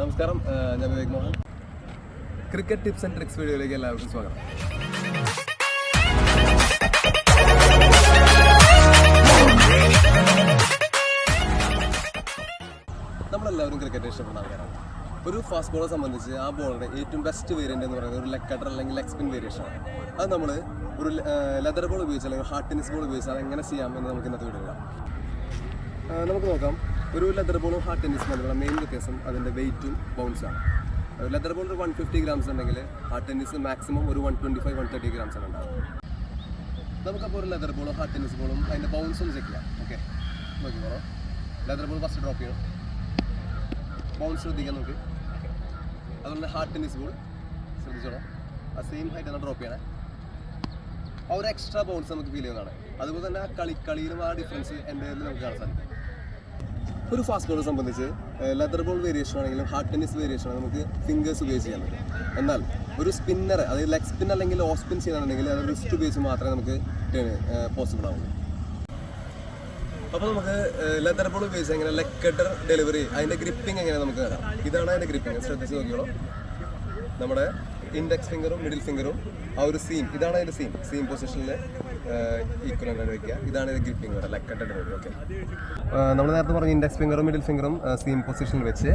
നമസ്കാരം, ഞാൻ Vivek Mohan. Cricket tips and tricks വീഡിയോയിലേക്ക് എല്ലാവർക്കും സ്വാഗതം. നമ്മളെല്ലാവരും ക്രിക്കറ്റ് ഇഷ്ടപ്പെടുന്ന ആൾക്കാരാണ്. ഒരു ഫാസ്റ്റ് ബോളറെ സംബന്ധിച്ച് ആ ബോളിൻ്റെ ഏറ്റവും ബെസ്റ്റ് വേരിയൻ്റ് എന്ന് പറയുന്നത് ഒരു ലെഗ് കട്ടർ അല്ലെങ്കിൽ ലെഗ് സ്പിൻ വേരിയേഷനാണ്. അത് നമ്മൾ ഒരു ലെതർ ബോൾ ഉപയോഗിച്ച് അല്ലെങ്കിൽ ഹാർഡ് ടെന്നീസ് ബോൾ ഉപയോഗിച്ച് അത് എങ്ങനെ ചെയ്യാമെന്ന് നമുക്ക് ഇന്നത്തെ വീഡിയോ ഇടാം. നമുക്ക് നോക്കാം. ഒരു ലെതർ ബോളും ഹാർഡ് ടെന്നീസും തമ്മിലുള്ള മെയിൻ വ്യത്യാസം അതിൻ്റെ വെയിറ്റും ബൗൺസാണ്. ലെതർ ബോൾ ഒരു 150 ഗ്രാംസ് ഉണ്ടെങ്കിൽ ഹാർഡ് ടെന്നീസ് മാക്സിമം ഒരു 125-130 ഗ്രാംസ് ആണ് ഉണ്ടാകും. നമുക്കപ്പോൾ ഒരു ലെതർ ബോളും ഹാർഡ് ടെന്നീസ് ബോളും അതിൻ്റെ ബൗൺസ് ഒന്ന് ചെക്ക് ചെയ്യാം. ഓക്കെ, നോക്കിക്കോളൂ. ലെതർ ബോൾ ഫസ്റ്റ് ഡ്രോപ്പ് ചെയ്യണം, ബൗൺസ് ശ്രദ്ധിക്കാൻ നോക്ക്. അതുപോലെ ഹാർഡ് ടെന്നീസ് ബോൾ ശ്രദ്ധിച്ചോളൂ, ആ സെയിം ഹൈറ്റ് ആണ് ഡ്രോപ്പ് ചെയ്യണേ. ആ ഒരു എക്സ്ട്രാ ബൗൺസ് നമുക്ക് ഫീൽ ചെയ്യുന്നതാണ്. അതുപോലെ തന്നെ കളിയിലും ആ ഡിഫറൻസ് എൻ്റെ നമുക്ക് കാണാൻ സാധിക്കും. ഒരു ഫാസ്റ്റ് ബോളറെ സംബന്ധിച്ച് ലെതർ ബോൾ വേരിയേഷൻ ആണെങ്കിലും ഹാർഡ് ടെന്നീസ് വേരിയേഷൻ ആണ് നമുക്ക് ഫിംഗേഴ്സ് ഉപയോഗിച്ച് ചെയ്യാൻ പറ്റും. എന്നാൽ ഒരു സ്പിന്നർ, അതായത് ലെഗ് സ്പിൻ അല്ലെങ്കിൽ ഓഫ് സ്പിൻ ചെയ്യാനുണ്ടെങ്കിൽ അത് റിസ്റ്റ് ഉപയോഗിച്ച് മാത്രമേ നമുക്ക് പോസിബിൾ ആവുള്ളൂ. അപ്പോൾ നമുക്ക് ലെതർ ബോൾ ഉപയോഗിച്ച് എങ്ങനെ ലെഗ് കട്ടർ ഡെലിവറി, അതിൻ്റെ ഗ്രിപ്പിംഗ് എങ്ങനെ നമുക്ക് കാണാം. ഇതാണ് അതിൻ്റെ ഗ്രിപ്പിംഗ്, ശ്രദ്ധിച്ച് നോക്കിയോളൂ. നമ്മുടെ ഇൻഡെക്സ് ഫിംഗറും മിഡിൽ ഫിംഗറും ആ ഒരു ഇതാണ് അതിൻ്റെ സീം പൊസിഷനിൽ ഈക്വൽ ആയിട്ട് വയ്ക്കുക. ഇതാണ് ഇത് ഗ്രിപ്പിംഗ് വരെ ലെഗ് കട്ടർ ഡെലിവറി. ഓക്കെ, നമ്മൾ നേരത്തെ പറഞ്ഞ ഇൻഡെക്സ് ഫിംഗറും മിഡിൽ ഫിംഗറും സീം പൊസിഷനിൽ വെച്ച്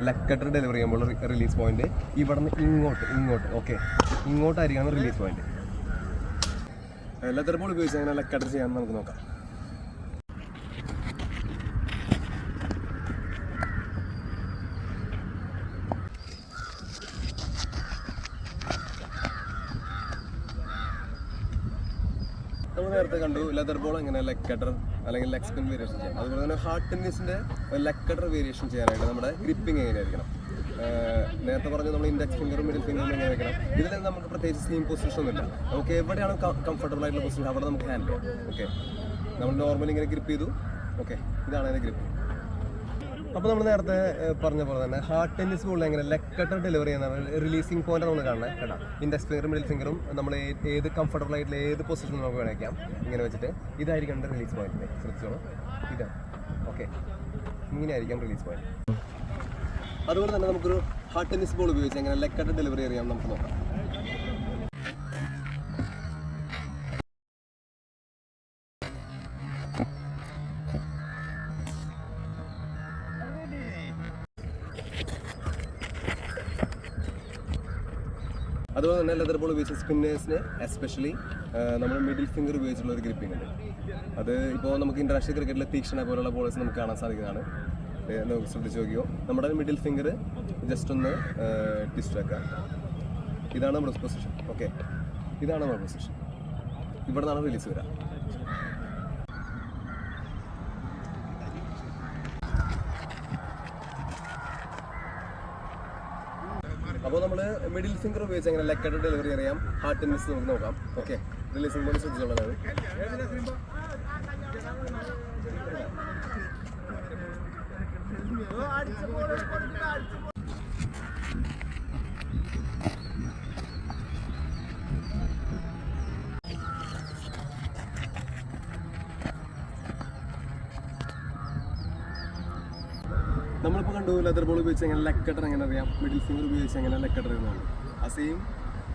ലെഗ് കട്ടർ ഡെലിവറി ചെയ്യുമ്പോൾ റിലീസ് പോയിന്റ് ഇവിടെ നിന്ന് ഇങ്ങോട്ട് ഓക്കെ, ഇങ്ങോട്ടായിരിക്കണം റിലീസ് പോയിന്റ്. ലെതർ ബോൾ ഉപയോഗിച്ച് അങ്ങനെ ലെഗ് കട്ടർ ചെയ്യാമെന്ന് നമുക്ക് നോക്കാം. നമ്മൾ നേരത്തെ കണ്ടു ലെതർ ബോൾ എങ്ങനെ ലെഗ് കട്ടർ അല്ലെങ്കിൽ ലെഗ് സ്പിൻ വേരിയേഷൻ ചെയ്യാം. അതുപോലെ തന്നെ ഹാർഡ് ടെന്നീസിൻ്റെ ലെഗ് കട്ടർ വേരിയേഷൻ ചെയ്യാനായിട്ട് നമ്മുടെ ഗ്രിപ്പിംഗ് എങ്ങനെയായിരിക്കണം. നേരത്തെ പറഞ്ഞ് നമ്മൾ ഇൻഡെക്സ് ഫിംഗറും മിഡിൽ ഫിംഗറും എങ്ങനെ വയ്ക്കണം. ഇതിൽ നമുക്ക് പ്രത്യേകിച്ച് സെയിം പൊസിഷൻ ഒന്നുമില്ല. നമുക്ക് എവിടെയാണ് കംഫർട്ടബിൾ ആയിട്ടുള്ള പൊസിഷൻ അവിടെ നമുക്ക് ഹാൻഡിൽ ചെയ്യാം. ഓക്കെ, നമ്മൾ നോർമലി ഇങ്ങനെ ഗ്രിപ്പ് ചെയ്തു. ഓക്കെ, ഇതാണ് അതിൻ്റെ ഗ്രിപ്പ്. അപ്പോൾ നമ്മൾ നേരത്തെ പറഞ്ഞ പോലെ തന്നെ ഹാർഡ് ടെന്നീസ് ബോളിൽ എങ്ങനെ ലെഗ് കട്ടർ ഡെലിവറി ചെയ്യുന്ന റിലീസിംഗ് പോയിന്റ് നമ്മൾ കാണണേ കേട്ടോ. ഇൻഡെക്സ് ഫിംഗറും മിഡിൽ ഫിംഗറും നമ്മൾ ഏത് കംഫർട്ടബിൾ ആയിട്ടുള്ള ഏത് പൊസിഷനിൽ നമുക്ക് വേണേക്കാം ഇങ്ങനെ വെച്ചിട്ട് ഇതായിരിക്കും റിലീസ് പോയിന്റ്. ശ്രദ്ധിച്ചോളൂ, ഇതാണ്. ഓക്കെ, ഇങ്ങനെയായിരിക്കാം റിലീസ് പോയിന്റ്. അതുപോലെ തന്നെ നമുക്കൊരു ഹാർഡ് ടെന്നീസ് ബോൾ ഉപയോഗിച്ച് എങ്ങനെ ലെഗ് കട്ടർ ഡെലിവറി ചെയ്യാം നമുക്ക് നോക്കാം. അതുപോലെ തന്നെ ലെതർ ബോൾ ഉപയോഗിച്ച സ്പിന്നേഴ്സിന് എസ്പെഷ്യലി നമ്മൾ മിഡിൽ ഫിംഗർ ഉപയോഗിച്ചുള്ള ഒരു ഗ്രിപ്പിംഗ് ഉണ്ട്. അത് ഇപ്പോൾ നമുക്ക് ഇൻ്റർനാഷണൽ ക്രിക്കറ്റിലെ തീക്ഷണ പോലുള്ള ബോളേഴ്സ് നമുക്ക് കാണാൻ സാധിക്കുന്നതാണ്. നമുക്ക് ശ്രദ്ധിച്ച് നോക്കിയോ, നമ്മുടെ മിഡിൽ ഫിംഗർ ജസ്റ്റ് ഒന്ന് ട്വിസ്റ്റ് ആക്കുക. ഇതാണ് നമ്മുടെ പൊസിഷൻ. ഓക്കെ, ഇതാണ് നമ്മുടെ പൊസിഷൻ. ഇവിടെ നിന്നാണ് റിലീസ് വരിക. അപ്പോൾ നമ്മൾ മിഡിൽ ഫിംഗർ ഉപയോഗിച്ച് എങ്ങനെ ലെഗ് കട്ടർ ഡെലിവറി അറിയാം ഹാർഡ് ടെന്നീസ് നമുക്ക് നോക്കാം. ഓക്കെ, റിലീസിംഗ് പോലെ ശ്രദ്ധിച്ചുള്ളതാണ്. നമ്മളിപ്പോൾ കണ്ടു ലെതർ ബോൾ ഉപയോഗിച്ച് എങ്ങനെ ലെഗ് കട്ടർ എങ്ങനെ അറിയാം, മിഡിൽ ഫിംഗർ ഉപയോഗിച്ച് എങ്ങനെ ലെഗ് കട്ടർ ചെയ്യുന്നതാണ്. ആ സെയിം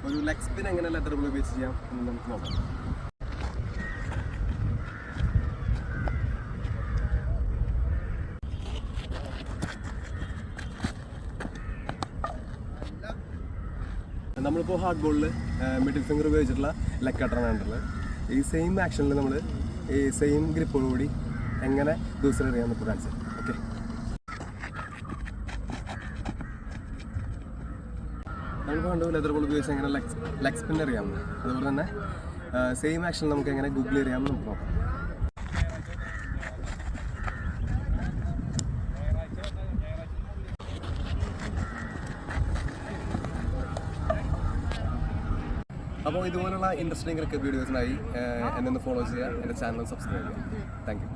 ഒരു ലെഗ് സ്പിൻ എങ്ങനെ ലെതർ ബോൾ ഉപയോഗിച്ച് ചെയ്യാം എന്ന് നമുക്ക് നോക്കാം. നമ്മളിപ്പോൾ ഹാർഡ് ബോളിൽ മിഡിൽ ഫിംഗർ ഉപയോഗിച്ചിട്ടുള്ള ലെഗ് കട്ടറാണ് കണ്ടുള്ളത്. ഈ സെയിം ആക്ഷനിൽ നമ്മൾ ഈ സെയിം ഗ്രിപ്പോടുകൂടി എങ്ങനെ ദൂസർ അറിയാമെന്ന് ഇപ്പോൾ കാണിച്ചത്. ഓക്കെ, നമ്മളിപ്പോൾ കണ്ടു ലെതർ ബോൾ ഉപയോഗിച്ച് എങ്ങനെ ലെഗ് സ്പിൻ അറിയാമെന്ന്. അതുപോലെ തന്നെ സെയിം ആക്ഷൻ നമുക്ക് എങ്ങനെ ഗൂഗിൾ അറിയാമെന്ന് നമുക്ക് നോക്കാം. അപ്പോൾ ഇതുപോലുള്ള ഇൻട്രസ്റ്റിംഗ് ക്രിക്കറ്റ് വീഡിയോസിനായി എന്നെ ഒന്ന് ഫോളോ ചെയ്യുക, എൻ്റെ ചാനൽ സബ്സ്ക്രൈബ് ചെയ്യുക. Thank you.